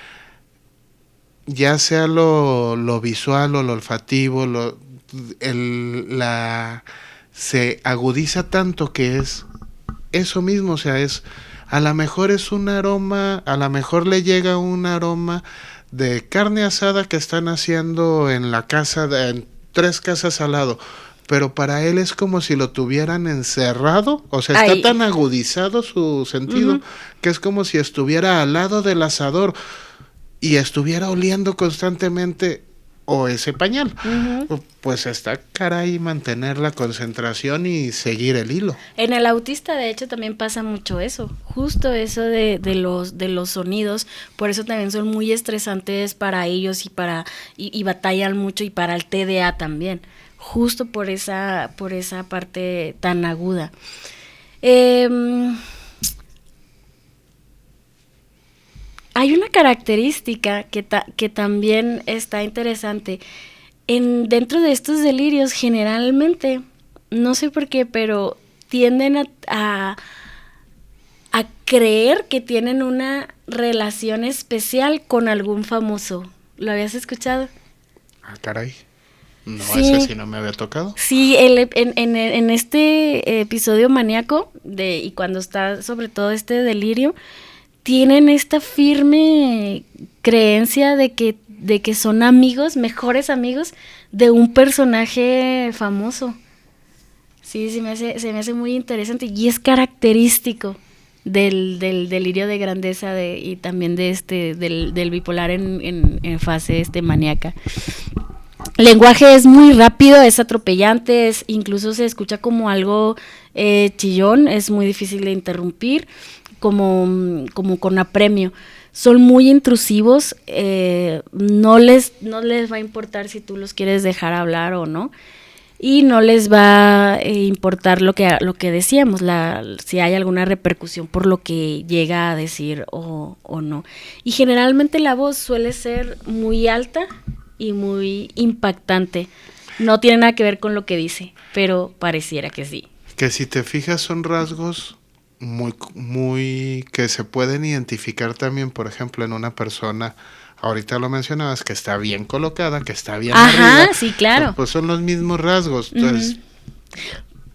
Ya sea lo visual o lo olfativo, se agudiza tanto que es eso mismo, o sea, a lo mejor es un aroma, a lo mejor le llega un aroma de carne asada que están haciendo en la casa, en 3 casas al lado, pero para él es como si lo tuvieran encerrado, o sea, está tan agudizado su sentido, que es como si estuviera al lado del asador y estuviera oliendo constantemente o ese pañal. Pues está caray mantener la concentración y seguir el hilo. En el autista, de hecho, también pasa mucho eso, justo eso de los sonidos. Por eso también son muy estresantes para ellos y batallan mucho, y para el TDA también, justo por esa parte tan aguda. Hay una característica que también está interesante. Dentro de estos delirios, generalmente, no sé por qué, pero tienden a creer que tienen una relación especial con algún famoso. ¿Lo habías escuchado? Ah, caray. No, sí. Ese sí no me había tocado. Sí, en este episodio maníaco, y cuando está sobre todo este delirio, tienen esta firme creencia de que son amigos, mejores amigos de un personaje famoso. Sí, se me hace muy interesante y es característico del delirio de grandeza y también del bipolar en fase maníaca. El lenguaje es muy rápido, es atropellante, incluso se escucha como algo chillón, es muy difícil de interrumpir, como con apremio. Son muy intrusivos, no les va a importar si tú los quieres dejar hablar o no, y no les va a importar lo que decíamos, si hay alguna repercusión por lo que llega a decir o no. Y generalmente la voz suele ser muy alta y muy impactante. No tiene nada que ver con lo que dice, pero pareciera que sí. Que si te fijas son rasgos muy que se pueden identificar también, por ejemplo, en una persona, ahorita lo mencionabas, que está bien colocada, que está bien arriba. Sí, claro. Pues son los mismos rasgos. Entonces,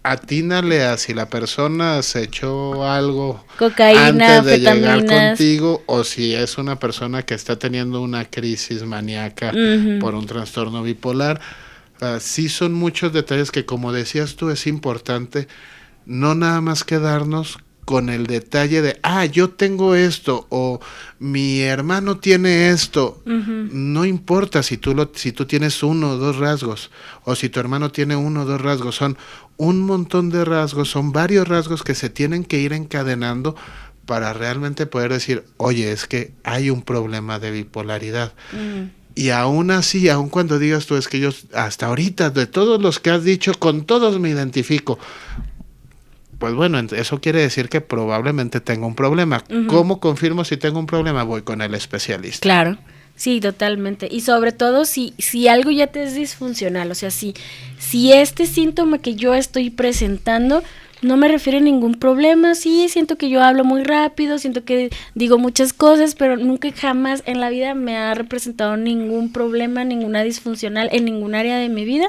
atínale a si la persona se echó algo cocaína, antes de anfetaminas, llegar contigo, o si es una persona que está teniendo una crisis maníaca por un trastorno bipolar. Sí son muchos detalles que, como decías tú, es importante no nada más quedarnos con el detalle de, yo tengo esto, o mi hermano tiene esto. No importa si tú tienes 1 o 2 rasgos, o si tu hermano tiene 1 o 2 rasgos, son un montón de rasgos, son varios rasgos que se tienen que ir encadenando para realmente poder decir, oye, es que hay un problema de bipolaridad. Y aún así, aún cuando digas tú, es que yo hasta ahorita, de todos los que has dicho, con todos me identifico. Pues bueno, eso quiere decir que probablemente tengo un problema. ¿Cómo confirmo si tengo un problema? Voy con el especialista. Claro, sí, totalmente. Y sobre todo si algo ya te es disfuncional, o sea, si este síntoma que yo estoy presentando no me refiere a ningún problema, sí, siento que yo hablo muy rápido, siento que digo muchas cosas, pero nunca jamás en la vida me ha representado ningún problema, ninguna disfuncional en ningún área de mi vida.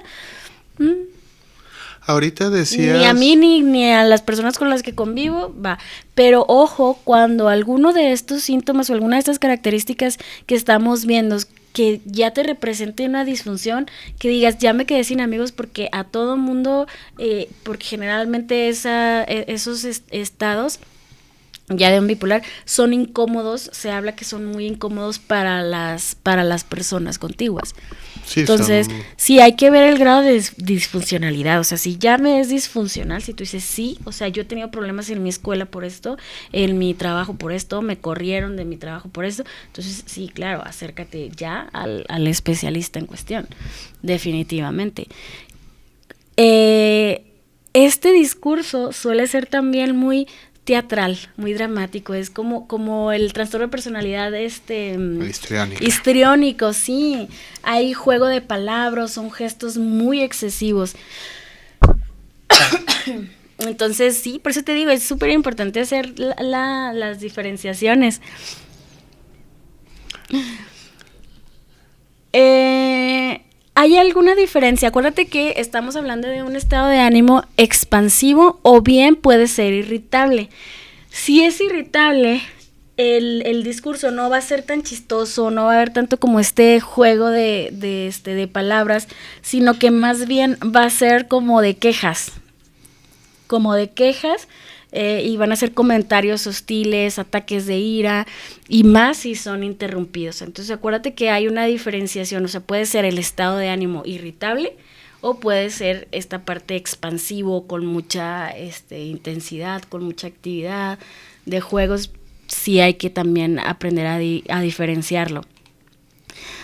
Ahorita decías... Ni a mí ni a las personas con las que convivo, va. Pero ojo, cuando alguno de estos síntomas o alguna de estas características que estamos viendo que ya te represente una disfunción, que digas, ya me quedé sin amigos, porque a todo mundo, porque generalmente esos estados ya de un bipolar son incómodos, se habla que son muy incómodos para las personas contiguas. Sí, entonces, sí hay que ver el grado de disfuncionalidad, o sea, si ya me es disfuncional, si tú dices sí, o sea, yo he tenido problemas en mi escuela por esto, en mi trabajo por esto, me corrieron de mi trabajo por esto, entonces sí, claro, acércate ya al especialista en cuestión, definitivamente. Este discurso suele ser también muy teatral, muy dramático, es como el trastorno de personalidad histriónico, sí, hay juego de palabras, son gestos muy excesivos. Entonces sí, por eso te digo, es súper importante hacer las diferenciaciones. ¿Hay alguna diferencia? Acuérdate que estamos hablando de un estado de ánimo expansivo o bien puede ser irritable. Si es irritable, el discurso no va a ser tan chistoso, no va a haber tanto como este juego de palabras, sino que más bien va a ser como de quejas. Y van a ser comentarios hostiles, ataques de ira, y más si son interrumpidos. Entonces acuérdate que hay una diferenciación, o sea, puede ser el estado de ánimo irritable o puede ser esta parte expansivo con mucha intensidad, con mucha actividad de juegos. Sí hay que también aprender a diferenciarlo.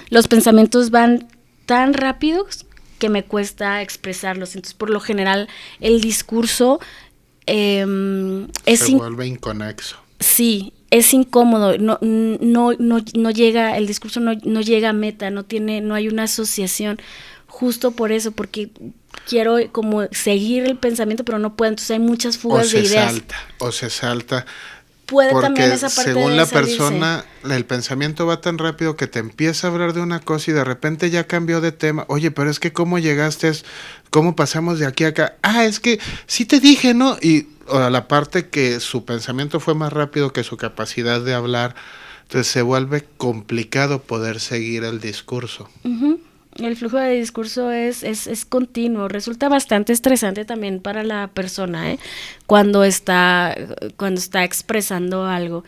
Los pensamientos van tan rápidos que me cuesta expresarlos, entonces por lo general el discurso se vuelve inconexo. Sí, es incómodo, no llega, el discurso no llega a meta, no hay una asociación, justo por eso, porque quiero como seguir el pensamiento, pero no puedo, entonces hay muchas fugas de ideas. O se salta. Puede porque también esa parte según de la salirse. persona, el pensamiento va tan rápido que te empieza a hablar de una cosa y de repente ya cambió de tema. Oye, pero es que ¿cómo llegaste? ¿Cómo pasamos de aquí a acá? Es que sí te dije, ¿no? Y a la parte que su pensamiento fue más rápido que su capacidad de hablar, entonces se vuelve complicado poder seguir el discurso. Uh-huh. El flujo de discurso es continuo, resulta bastante estresante también para la persona, cuando está expresando algo.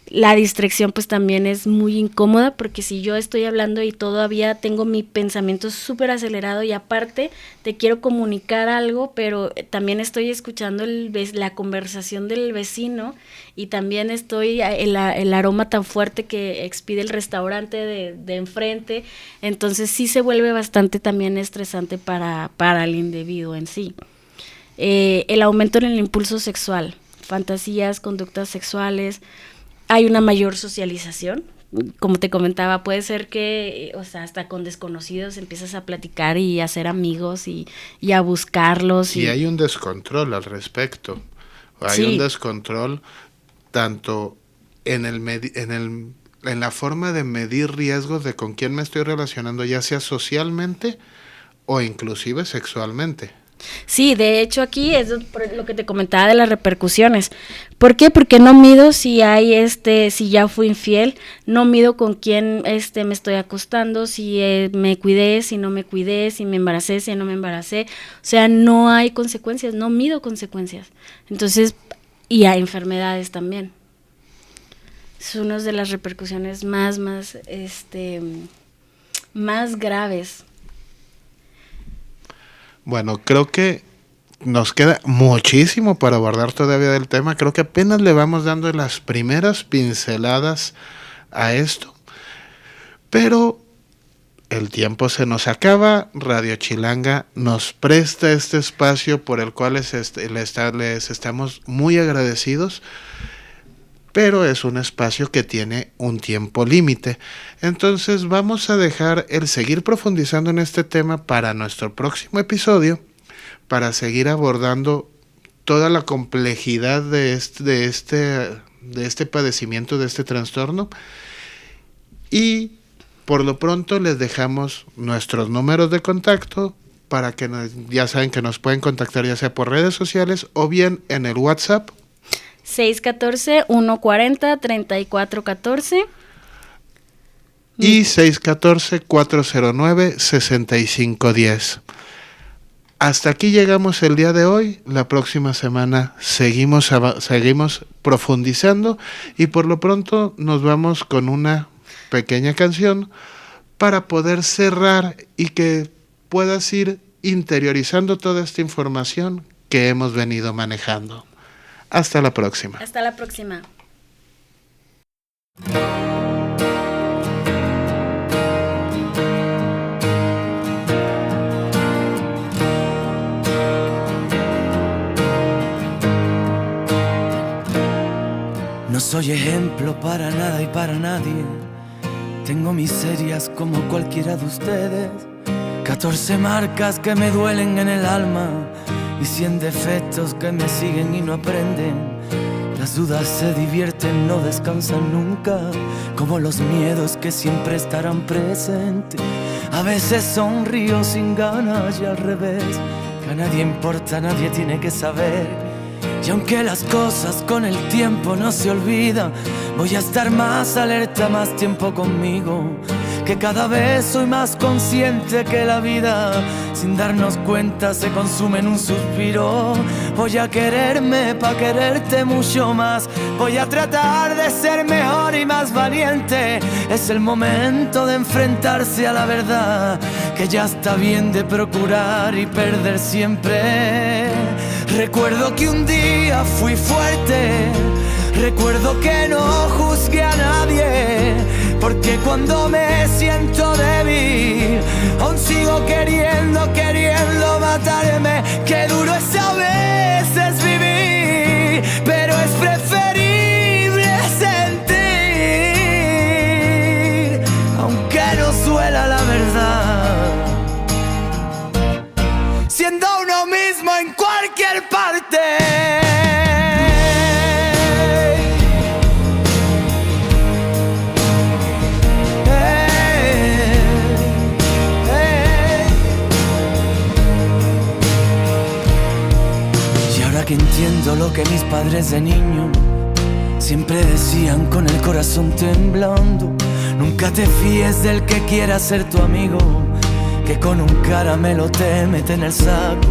La distracción pues también es muy incómoda, porque si yo estoy hablando y todavía tengo mi pensamiento súper acelerado y aparte te quiero comunicar algo, pero también estoy escuchando la conversación del vecino y también estoy el aroma tan fuerte que expide el restaurante de enfrente, entonces sí se vuelve bastante también estresante para el individuo en sí. El aumento en el impulso sexual, fantasías, conductas sexuales. Hay una mayor socialización, como te comentaba, puede ser que, o sea, hasta con desconocidos empiezas a platicar y a hacer amigos y a buscarlos. Y hay un descontrol al respecto, hay un descontrol tanto en la forma de medir riesgos de con quién me estoy relacionando, ya sea socialmente o inclusive sexualmente. Sí, de hecho aquí es lo que te comentaba de las repercusiones. ¿Por qué? Porque no mido si si ya fui infiel, no mido con quién me estoy acostando, si me cuidé, si no me cuidé, si me embaracé, si no me embaracé. O sea, no hay consecuencias, no mido consecuencias. Entonces, y a enfermedades también. Es una de las repercusiones más graves. Bueno, creo que nos queda muchísimo para abordar todavía del tema. Creo que apenas le vamos dando las primeras pinceladas a esto. Pero el tiempo se nos acaba. Radio Chilanga nos presta este espacio por el cual les estamos muy agradecidos. Pero es un espacio que tiene un tiempo límite. Entonces vamos a dejar el seguir profundizando en este tema para nuestro próximo episodio, para seguir abordando toda la complejidad de este padecimiento, de este trastorno. Y por lo pronto les dejamos nuestros números de contacto para que ya saben que nos pueden contactar ya sea por redes sociales o bien en el WhatsApp 614-140-3414 y 614-409-6510. Hasta aquí llegamos el día de hoy. La próxima semana seguimos profundizando y por lo pronto nos vamos con una pequeña canción para poder cerrar y que puedas ir interiorizando toda esta información que hemos venido manejando. Hasta la próxima. Hasta la próxima. No soy ejemplo para nada y para nadie. Tengo miserias como cualquiera de ustedes. 14 marcas que me duelen en el alma y 100 defectos que me siguen y no aprenden. Las dudas se divierten, no descansan nunca, como los miedos que siempre estarán presentes. A veces sonrío sin ganas y al revés, que a nadie importa, nadie tiene que saber. Y aunque las cosas con el tiempo no se olvidan, voy a estar más alerta, más tiempo conmigo, que cada vez soy más consciente que la vida, sin darnos cuenta, se consume en un suspiro. Voy a quererme pa' quererte mucho más. Voy a tratar de ser mejor y más valiente. Es el momento de enfrentarse a la verdad, que ya está bien de procurar y perder siempre. Recuerdo que un día fui fuerte, recuerdo que no juzgué a nadie, porque cuando me siento débil aún sigo queriendo matarme. Qué duro es a veces vivir, pero es preferible sentir, aunque no suela la verdad, siendo uno mismo en cualquier parte. Que entiendo lo que mis padres de niño siempre decían con el corazón temblando: nunca te fíes del que quiera ser tu amigo, que con un caramelo te mete en el saco.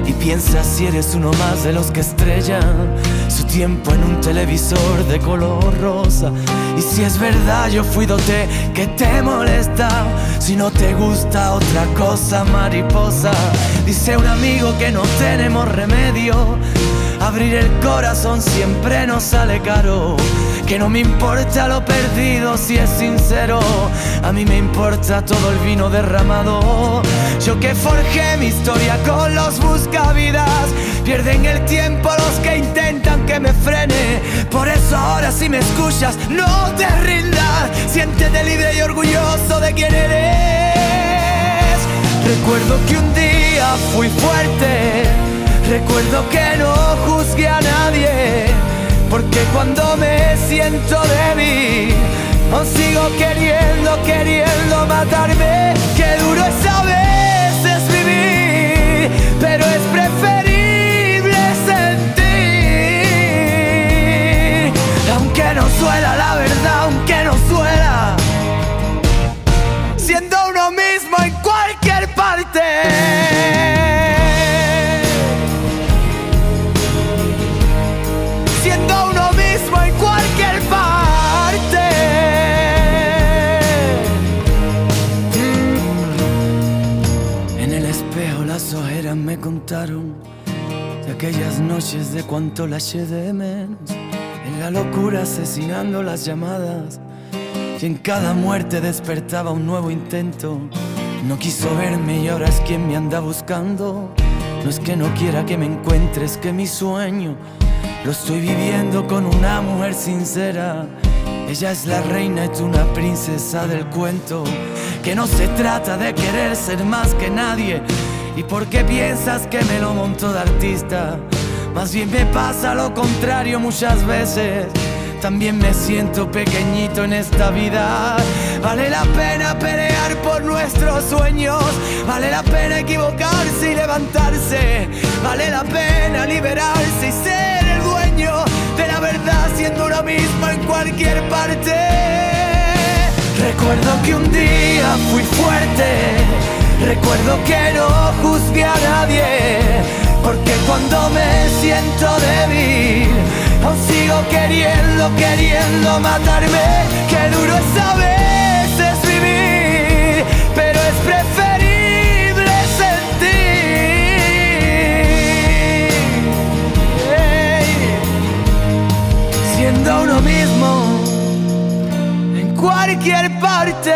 Y piensa si eres uno más de los que estrellan su tiempo en un televisor de color rosa. Y si es verdad yo fui dote que te molesta, si no te gusta otra cosa, mariposa. Dice un amigo que no tenemos remedio, abrir el corazón siempre nos sale caro, que no me importa lo perdido si es sincero, a mí me importa todo el vino derramado. Yo que forjé mi historia con los buscavidas, pierden el tiempo los que intentan que me frene. Por eso ahora si me escuchas no te rindas, siéntete libre y orgulloso de quién eres. Recuerdo que un día fui fuerte, recuerdo que no juzgué a nadie, porque cuando me siento débil aún sigo queriendo matarme. Qué duro es a veces vivir, pero es preferible sentir, aunque no suela la verdad, aunque no suela, siendo uno mismo en cualquier parte. contaron de aquellas noches de cuánto la eché de menos, en la locura asesinando las llamadas, y en cada muerte despertaba un nuevo intento. No quiso verme y ahora es quien me anda buscando. No es que no quiera que me encuentre, es que mi sueño lo estoy viviendo con una mujer sincera. Ella es la reina y tú una princesa del cuento. Que no se trata de querer ser más que nadie. ¿Y por qué piensas que me lo monto de artista? Más bien me pasa lo contrario muchas veces. También me siento pequeñito en esta vida. Vale la pena pelear por nuestros sueños. Vale la pena equivocarse y levantarse. Vale la pena liberarse y ser el dueño de la verdad, siendo uno mismo en cualquier parte. Recuerdo que un día fui fuerte. Recuerdo que no juzgué a nadie, porque cuando me siento débil aún sigo queriendo matarme. Qué duro es a veces vivir, pero es preferible sentir. Siendo uno mismo en cualquier parte.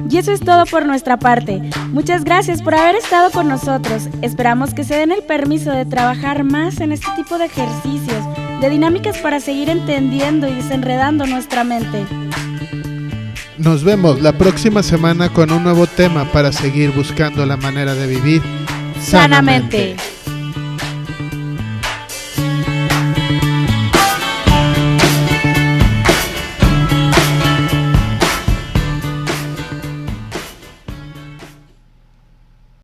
Y eso es todo por nuestra parte. Muchas gracias por haber estado con nosotros. Esperamos que se den el permiso de trabajar más en este tipo de ejercicios, de dinámicas para seguir entendiendo y desenredando nuestra mente. Nos vemos la próxima semana con un nuevo tema para seguir buscando la manera de vivir sanamente.